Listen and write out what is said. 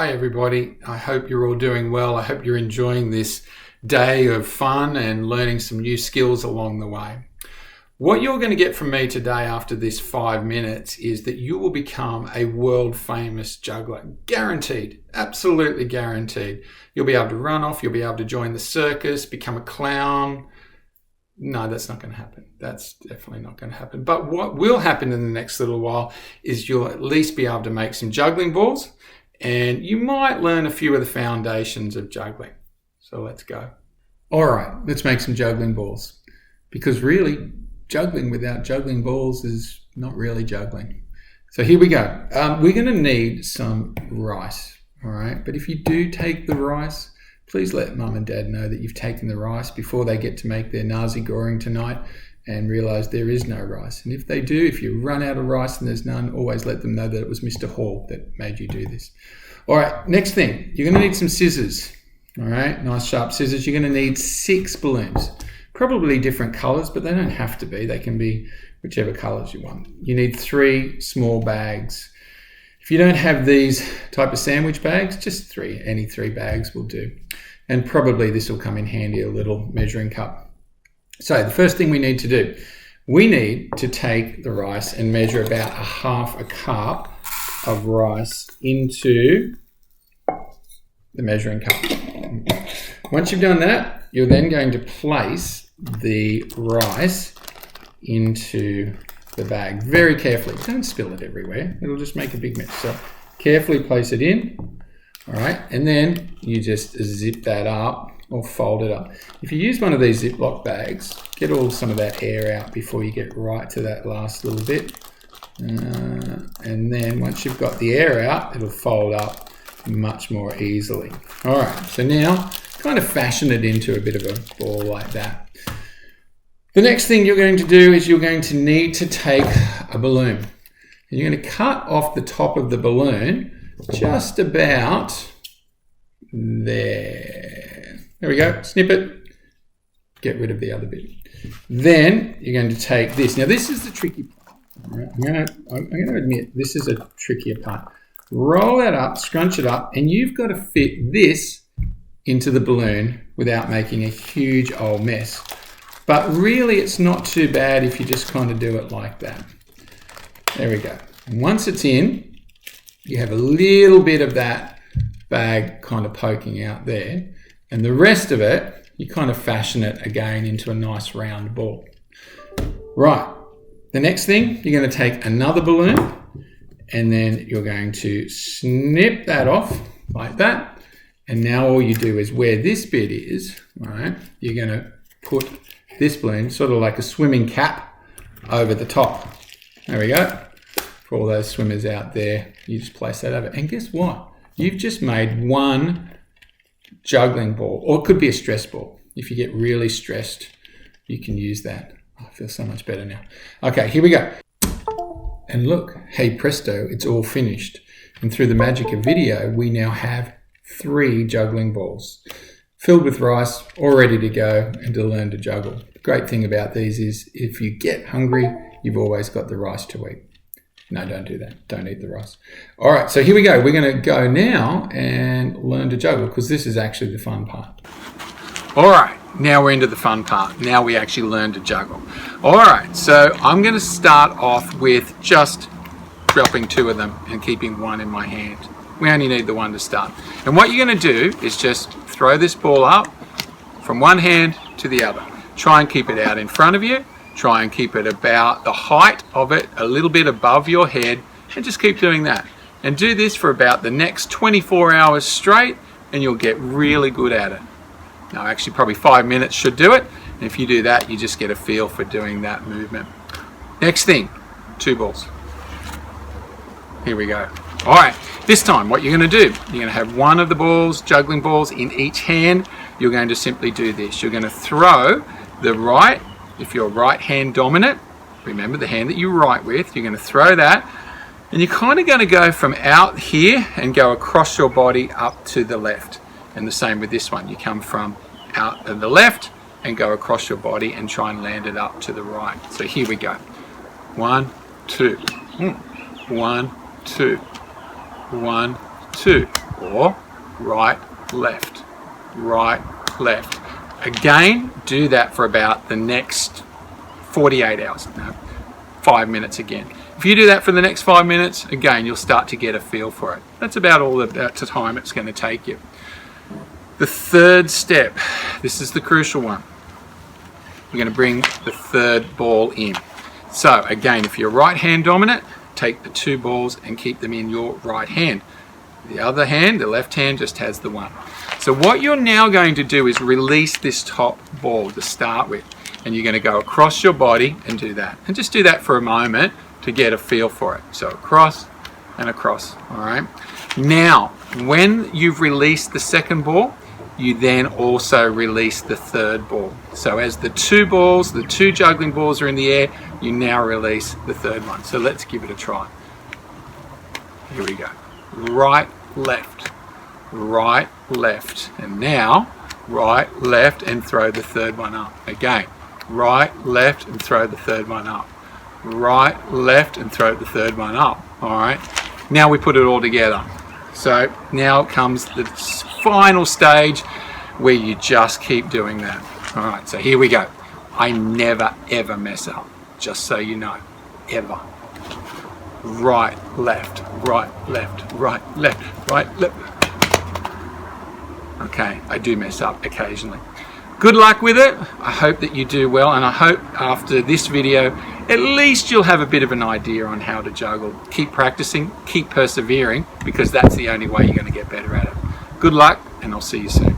Hi everybody, I hope you're all doing well. I hope you're enjoying this day of fun and learning some new skills along the way. What you're going to get from me today after this 5 minutes is that you will become a world famous juggler. Guaranteed, absolutely guaranteed. You'll be able to run off, you'll be able to join the circus, become a clown. No, that's not going to happen. That's definitely not going to happen. But what will happen in the next little while is you'll at least be able to make some juggling balls. And you might learn a few of the foundations of juggling. So let's go. All right, let's make some juggling balls. Because really, juggling without juggling balls is not really juggling. So here we go. We're going to need some rice, all right? But if you do take the rice, please let Mum and Dad know that you've taken the rice before they get to make their nasi goreng tonight and realise there is no rice. And if they do, if you run out of rice and there's none, always let them know that it was Mr. Hall that made you do this. All right, next thing, you're going to need some scissors. All right, nice sharp scissors. You're going to need 6 balloons, probably different colours, but they don't have to be. They can be whichever colours you want. You need 3 small bags. If you don't have these type of sandwich bags, just 3, any 3 bags will do. And probably this will come in handy, a little measuring cup. So the first thing we need to do, we need to take the rice and measure about half a cup of rice into the measuring cup. Once you've done that, you're then going to place the rice into the bag very carefully. Don't spill it everywhere. It'll just make a big mess. So carefully place it in. All right, and then you just zip that up or fold it up. If you use one of these Ziploc bags, get some of that air out before you get right to that last little bit. And then once you've got the air out, it'll fold up much more easily. All right, so now kind of fashion it into a bit of a ball like that. The next thing you're going to do is you're going to need to take a balloon. And you're going to cut off the top of the balloon just about there. There we go, snip it, get rid of the other bit. Then you're going to take this. Now this is the tricky part. Right, I'm going to admit this is a trickier part. Roll that up, scrunch it up, and you've got to fit this into the balloon without making a huge old mess. But really it's not too bad if you just kind of do it like that. There we go. And once it's in, you have a little bit of that bag kind of poking out there, and the rest of it, you kind of fashion it again into a nice round ball. Right, the next thing, you're going to take another balloon, and then you're going to snip that off like that, and now all you do is where this bit is, right, you're going to put this balloon, sort of like a swimming cap, over the top. There we go. For all those swimmers out there, you just place that over. And guess what? You've just made one juggling ball, or it could be a stress ball. If you get really stressed, you can use that. Oh, I feel so much better now. Okay, here we go. And look, hey presto, it's all finished. And through the magic of video, we now have 3 juggling balls filled with rice, all ready to go and to learn to juggle. The great thing about these is if you get hungry, you've always got the rice to eat. No, don't do that. Don't eat the rice. All right, so here we go. We're going to go now and learn to juggle because this is actually the fun part. All right, now we're into the fun part. Now we actually learn to juggle. All right, so I'm going to start off with just dropping 2 of them and keeping 1 in my hand. We only need the 1 to start. And what you're going to do is just throw this ball up from one hand to the other. Try and keep it out in front of you. Try and keep it about the height of it, a little bit above your head, and just keep doing that. And do this for about the next 24 hours straight, and you'll get really good at it. Now, actually, probably 5 minutes should do it. And if you do that, you just get a feel for doing that movement. Next thing, 2 balls. Here we go. All right, this time, what you're going to do, you're going to have 1 of the balls, juggling balls, in each hand. You're going to simply do this. You're going to throw the right. If you're right hand dominant, remember the hand that you write with, you're going to throw that, and you're kind of going to go from out here and go across your body up to the left. And the same with this one. You come from out to the left and go across your body and try and land it up to the right. So here we go. 1, 2. 1, 2. 1, 2. or right, left, right, left. Again, do that for about the next 48 hours. No, 5 minutes again. If you do that for the next 5 minutes, again, you'll start to get a feel for it. That's about all the time it's going to take you. The third step, this is the crucial one. We're going to bring the third ball in. So again, if you're right hand dominant, take the 2 balls and keep them in your right hand. The other hand, the left hand, just has the 1. So what you're now going to do is release this top ball to start with. And you're going to go across your body and do that. And just do that for a moment to get a feel for it. So across and across, all right? Now, when you've released the second ball, you then also release the third ball. So as the 2 balls, the 2 juggling balls are in the air, you now release the third one. So let's give it a try. Here we go. Right, left, right, left. And now, right, left, and throw the third one up. Again, right, left, and throw the third one up. Right, left, and throw the third one up. All right. Now we put it all together. So now comes the final stage where you just keep doing that. All right, so here we go. I never ever mess up, just so you know, ever. Right, left, right, left, right, left, right, left. Okay, I do mess up occasionally. Good luck with it. I hope that you do well, and I hope after this video, at least you'll have a bit of an idea on how to juggle. Keep practicing, keep persevering, because that's the only way you're going to get better at it. Good luck, and I'll see you soon.